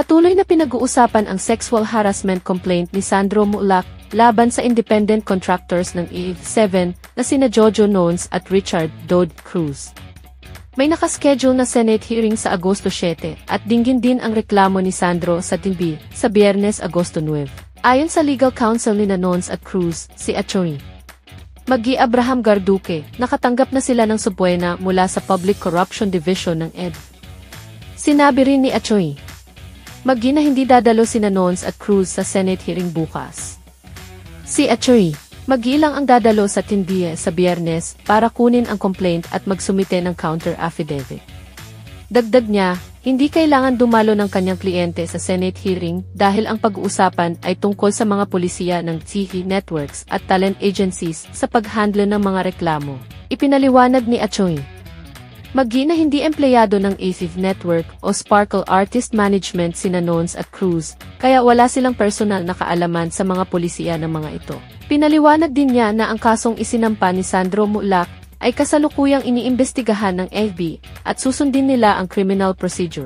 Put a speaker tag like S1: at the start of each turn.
S1: Patuloy na pinag-uusapan ang sexual harassment complaint ni Sandro Mulak laban sa independent contractors ng E7 na sina Jojo Nones at Richard Dode Cruz. May nakaschedule na Senate hearing sa Agosto 7 at dinggin din ang reklamo ni Sandro sa TV sa Biyernes, Agosto 9. Ayon sa legal counsel ni Nones at Cruz, si Atty. Maggie Abraham Garduque, nakatanggap na sila ng subpoena mula sa Public Corruption Division ng ED. Sinabi rin ni Atty. Maggie na hindi dadalo sina Nones at Cruz sa Senate hearing bukas. Si Atty. Maggie lang ang dadalo sa tindiye sa Biyernes para kunin ang complaint at magsumite ng counter affidavit. Dagdag niya, hindi kailangan dumalo ng kanyang kliyente sa Senate hearing dahil ang pag-uusapan ay tungkol sa mga pulisiya ng TV networks at talent agencies sa pag-handle ng mga reklamo. Ipinaliwanag ni Atty. Maggie na hindi empleyado ng ACIV Network o Sparkle Artist Management sina Nones at Cruz, kaya wala silang personal na kaalaman sa mga pulisiya ng mga ito. Pinaliwanag din niya na ang kasong isinampa ni Sandro Mulak ay kasalukuyang iniimbestigahan ng FBI at susundin nila ang criminal procedure.